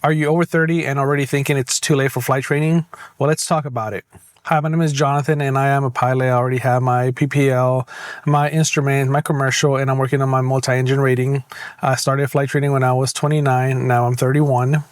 Are you over 30 and already thinking it's too late for flight training? Well, let's talk about it. Hi, my name is Jonathan and I am a pilot. I already have my PPL, my instrument, my commercial, and I'm working on my multi-engine rating. I started flight training when I was 29. Now I'm 31.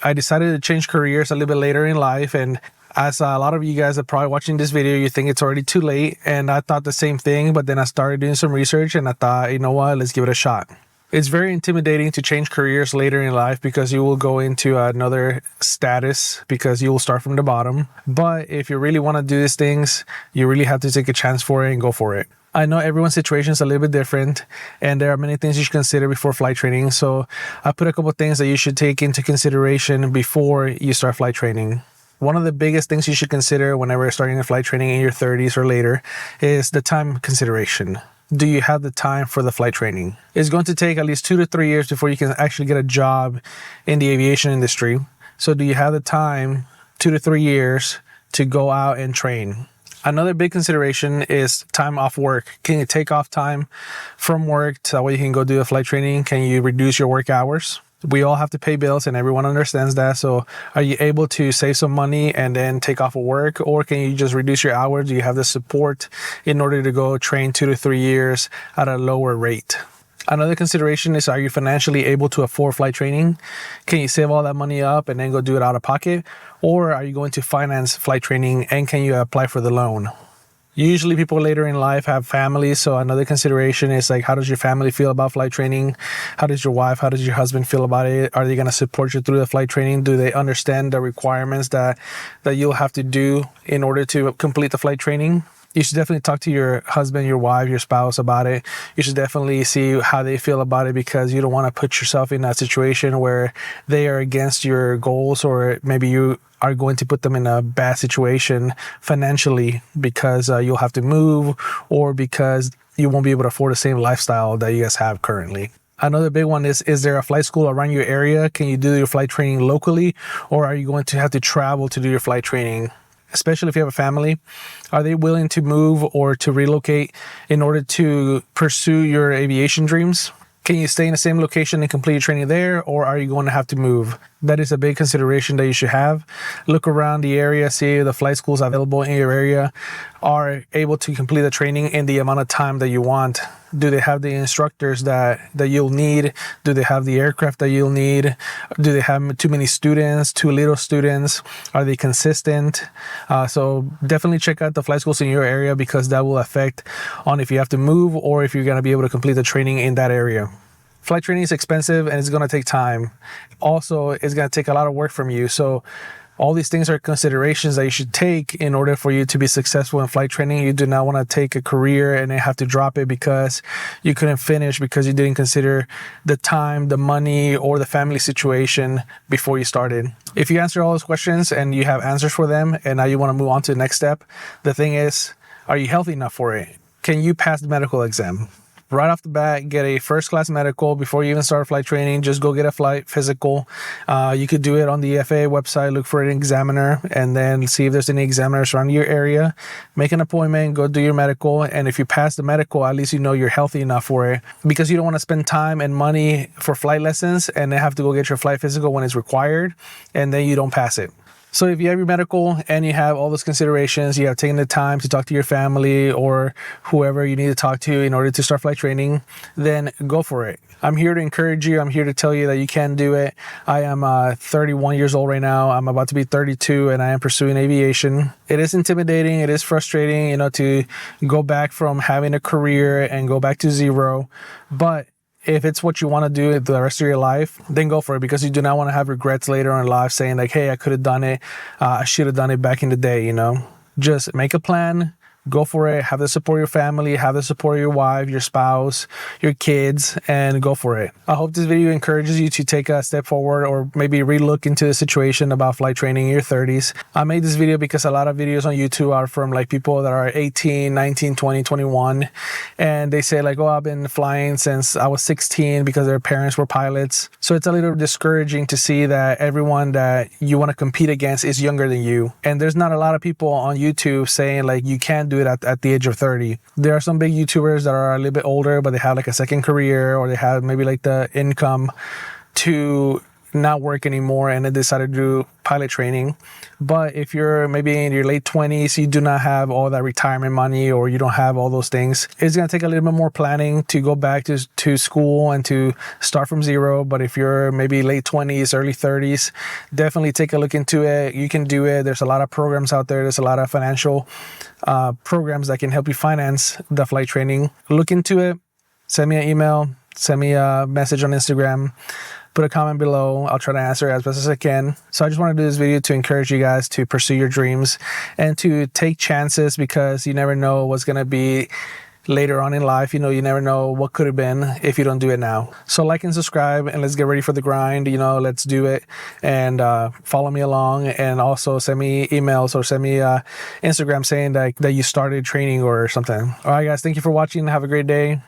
I decided to change careers a little bit later in life, and as a lot of you guys are probably watching this video, you think it's already too late, and I thought the same thing, but then I started doing some research and I thought, you know what, let's give it a shot. It's very intimidating to change careers later in life because you will go into another status because you will start from the bottom. But if you really want to do these things, you really have to take a chance for it and go for it. I know everyone's situation is a little bit different and there are many things you should consider before flight training. So I put a couple of things that you should take into consideration before you start flight training. One of the biggest things you should consider whenever you're starting a flight training in your 30s or later is the time consideration. Do you have the time for the flight training? It's going to take at least 2 to 3 years before you can actually get a job in the aviation industry. So do you have the time, 2 to 3 years, to go out and train? Another big consideration is time off work. Can you take off time from work so that way you can go do the flight training? Can you reduce your work hours? We all have to pay bills and everyone understands that. So are you able to save some money and then take off of work, or can you just reduce your hours? Do you have the support in order to go train 2 to 3 years at a lower rate? Another consideration is, are you financially able to afford flight training? Can you save all that money up and then go do it out of pocket? Or are you going to finance flight training and can you apply for the loan? Usually people later in life have families, so another consideration is like, how does your family feel about flight training? How does your wife, how does your husband feel about it? Are they going to support you through the flight training? Do they understand the requirements that you'll have to do in order to complete the flight training? You should definitely talk to your husband, your wife, your spouse about it. You should definitely see how they feel about it because you don't want to put yourself in a situation where they are against your goals, or maybe you are going to put them in a bad situation financially because you'll have to move, or because you won't be able to afford the same lifestyle that you guys have currently. Another big one is there a flight school around your area? Can you do your flight training locally, or are you going to have to travel to do your flight training? Especially if you have a family, are they willing to move or to relocate in order to pursue your aviation dreams? Can you stay in the same location and complete your training there, or are you going to have to move? That is a big consideration that you should have. Look around the area, see if the flight schools available in your area are able to complete the training in the amount of time that you want. Do they have the instructors that you'll need? Do they have the aircraft that you'll need? Do they have too many students, too little students? Are they consistent? So definitely check out the flight schools in your area because that will affect on if you have to move or if you're going to be able to complete the training in that area. Flight training is expensive and it's going to take time. Also, it's going to take a lot of work from you. So all these things are considerations that you should take in order for you to be successful in flight training. You do not want to take a career and then have to drop it because you couldn't finish because you didn't consider the time, the money, or the family situation before you started. If you answer all those questions and you have answers for them and now you want to move on to the next step, the thing is, are you healthy enough for it? Can you pass the medical exam? Right off the bat, get a first class medical before you even start flight training. Just go get a flight physical. You could do it on the FAA website, look for an examiner, and then see if there's any examiners around your area. Make an appointment, go do your medical. And if you pass the medical, at least you know you're healthy enough for it, because you don't want to spend time and money for flight lessons and then have to go get your flight physical when it's required, and then you don't pass it. So if you have your medical and you have all those considerations, you have taken the time to talk to your family or whoever you need to talk to in order to start flight training, then go for it. I'm here to encourage you. I'm here to tell you that you can do it. I am 31 years old right now. I'm about to be 32 and I am pursuing aviation. It is intimidating. It is frustrating, to go back from having a career and go back to zero. But if it's what you want to do the rest of your life, then go for it, because you do not want to have regrets later on in life saying like, hey, I could have done it. I should have done it back in the day, Just make a plan. Go for it. Have the support of your family, have the support of your wife, your spouse, your kids, and go for it. I hope this video encourages you to take a step forward or maybe relook into the situation about flight training in your 30s. I made this video because a lot of videos on YouTube are from like people that are 18, 19, 20, 21. And they say like, oh, I've been flying since I was 16 because their parents were pilots. So it's a little discouraging to see that everyone that you want to compete against is younger than you. And there's not a lot of people on YouTube saying like, you can't do it at the age of 30. There are some big YouTubers that are a little bit older, but they have like a second career, or they have maybe like the income to not work anymore and then decided to do pilot training. But if you're maybe in your late 20s, you do not have all that retirement money, or you don't have all those things, it's going to take a little bit more planning to go back to school and to start from zero. But if you're maybe late 20s, early 30s, definitely take a look into it. You can do it. There's a lot of programs out there. There's a lot of financial programs that can help you finance the flight training. Look into it. Send me an email. Send me a message on Instagram. Put a comment below. I'll try to answer as best as I can. So I just want to do this video to encourage you guys to pursue your dreams and to take chances, because you never know what's going to be later on in life. You never know what could have been if you don't do it now. So like and subscribe, and let's get ready for the grind. Let's do it, and follow me along, and also send me emails or send me Instagram saying that you started training or something. All right, guys, thank you for watching. Have a great day.